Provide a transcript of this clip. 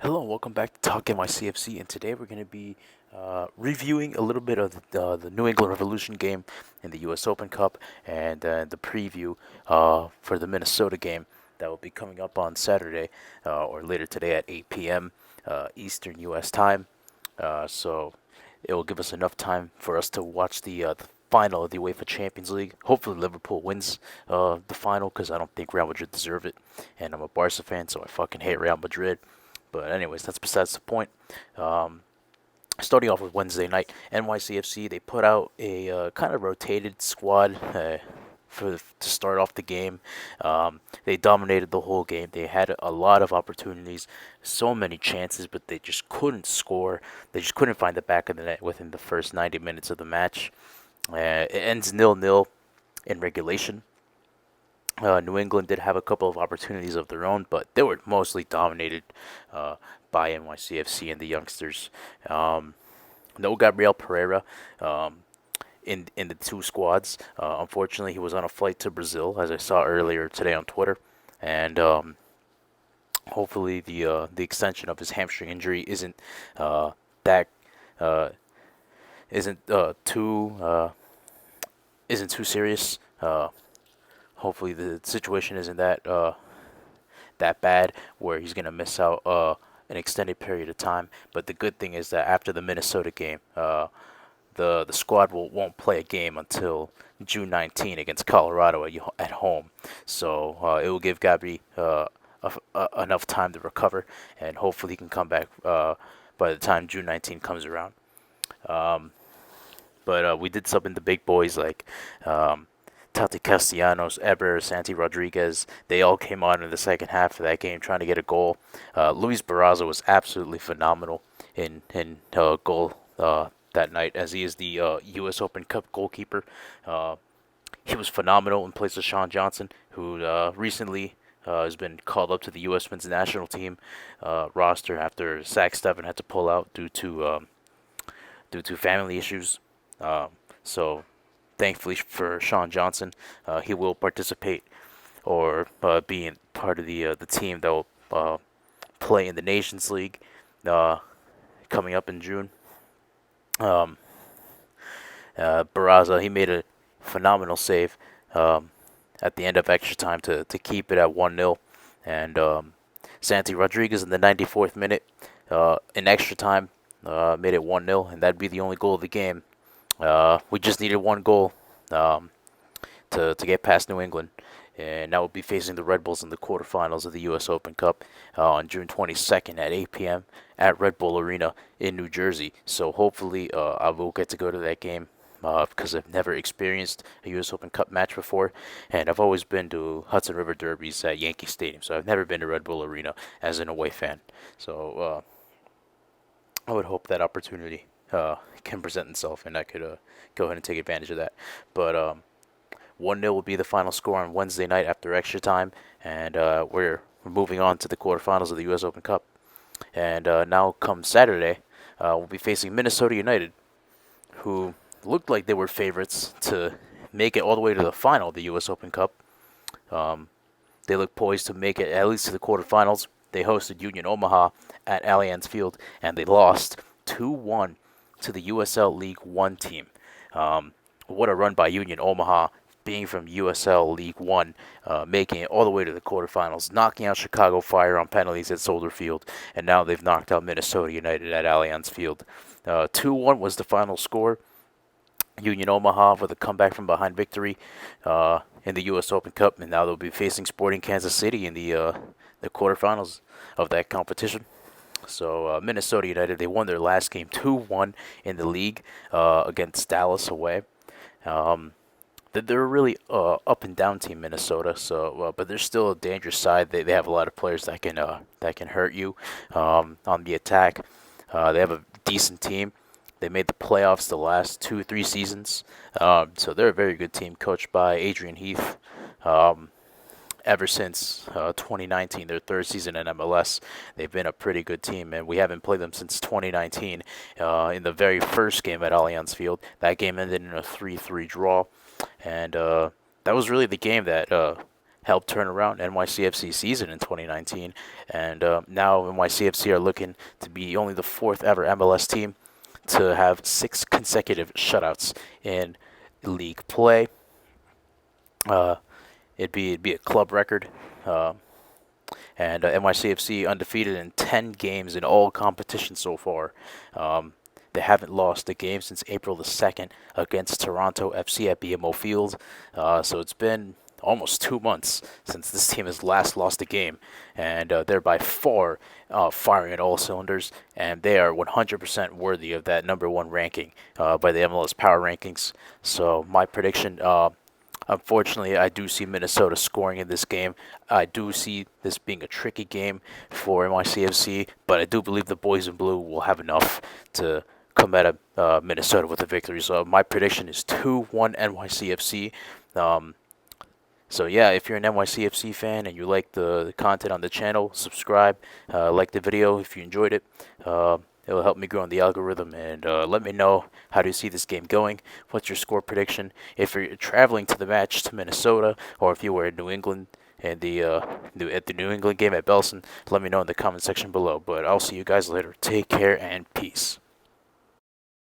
Hello, and welcome back to Talk NYCFC, and today we're going to be reviewing a little bit of the New England Revolution game in the U.S. Open Cup and the preview for the Minnesota game that will be coming up on Saturday or later today at 8 p.m. Eastern U.S. time. So it will give us enough time for us to watch the final of the UEFA Champions League. Hopefully, Liverpool wins the final because I don't think Real Madrid deserve it, and I'm a Barca fan, so I fucking hate Real Madrid. But anyways, that's besides the point. Um, Starting off with Wednesday night, NYCFC they put out a kind of rotated squad to start off the game. They dominated the whole game. They had a lot of opportunities, so many chances, but they just couldn't score. They just couldn't find the back of the net within the first 90 minutes of the match. It ends 0-0 in regulation. New England did have a couple of opportunities of their own, but they were mostly dominated uh, by NYCFC and the youngsters. No Gabriel Pereira in the two squads. Unfortunately, he was on a flight to Brazil, as I saw earlier today on Twitter, and hopefully the extension of his hamstring injury that uh, isn't isn't too serious. Hopefully the situation isn't that bad where he's gonna miss out an extended period of time. But the good thing is that after the Minnesota game, the squad won't play a game until June 19 against Colorado at home. So it will give Gabby enough time to recover, and hopefully he can come back by the time June 19 comes around. Um, but we did sub in the big boys like Tati Castellanos, Eber, Santi Rodriguez. They all came on in the second half of that game trying to get a goal. Luis Barraza was absolutely phenomenal in goal that night, as he is the U.S. Open Cup goalkeeper. Uh, he was phenomenal in place of Sean Johnson, who recently has been called up to the U.S. men's national team roster after Zach Steffen had to pull out due to family issues. Um, so thankfully for Sean Johnson, he will participate or be in part of the team that will play in the Nations League uh, coming up in June. Um, Barraza, he made a phenomenal save um, at the end of extra time to keep it at 1-0. And Santi Rodriguez in the 94th minute in extra time made it 1-0, and that'd be the only goal of the game. We just needed one goal um, to get past New England, and now we'll be facing the Red Bulls in the quarterfinals of the U.S. Open Cup on June 22nd at 8 p.m. at Red Bull Arena in New Jersey. So hopefully I will get to go to that game because I've never experienced a U.S. Open Cup match before, and I've always been to Hudson River Derbies at Yankee Stadium, so I've never been to Red Bull Arena as an away fan. So I would hope that opportunity can present itself, and I could go ahead and take advantage of that. But 1-0 will be the final score on Wednesday night after extra time, and we're moving on to the quarterfinals of the U.S. Open Cup. And now, come Saturday, we'll be facing Minnesota United, who looked like they were favorites to make it all the way to the final of the U.S. Open Cup. Um, they look poised to make it at least to the quarterfinals. They hosted Union Omaha at Allianz Field, and they lost 2-1 to the USL League One team. What a run by Union Omaha, being from USL League One, making it all the way to the quarterfinals, knocking out Chicago Fire on penalties at Soldier Field, and now they've knocked out Minnesota United at Allianz Field. 2-1 was the final score. Union Omaha with a comeback from behind victory in the U.S. Open Cup, and now they'll be facing Sporting Kansas City in the quarterfinals of that competition. So Minnesota United, they won their last game 2-1 in the league against Dallas away. Um, they're a really up and down team, Minnesota. So, but they're still a dangerous side. They have a lot of players that can hurt you on the attack. They have a decent team. They made the playoffs the last 2-3 seasons. So they're a very good team, coached by Adrian Heath. Ever since 2019, their third season in MLS, they've been a pretty good team, and we haven't played them since 2019. In the very first game at Allianz Field, that game ended in a 3-3 draw, and that was really the game that helped turn around NYCFC season in 2019, and now NYCFC are looking to be only the fourth ever MLS team to have 6 consecutive shutouts in league play. Uh, it'd be a club record. Uh, and NYCFC undefeated in 10 games in all competitions so far. They haven't lost a game since April the 2nd against Toronto FC at BMO Field. So it's been almost 2 months since this team has last lost a game, and they're by far firing at all cylinders, and they are 100% worthy of that number one ranking by the MLS Power Rankings. So my prediction. Unfortunately, I do see Minnesota scoring in this game. I do see this being a tricky game for NYCFC, but I do believe the boys in blue will have enough to come at Minnesota with a victory. So my prediction is 2-1 NYCFC. Um, so yeah, if you're an NYCFC fan and you like the content on the channel, subscribe, like the video if you enjoyed it. It'll help me grow in the algorithm, and let me know how do you see this game going. What's your score prediction? If you're traveling to the match to Minnesota, or if you were in New England and at the New England game at Belson, let me know in the comment section below. But I'll see you guys later. Take care and peace.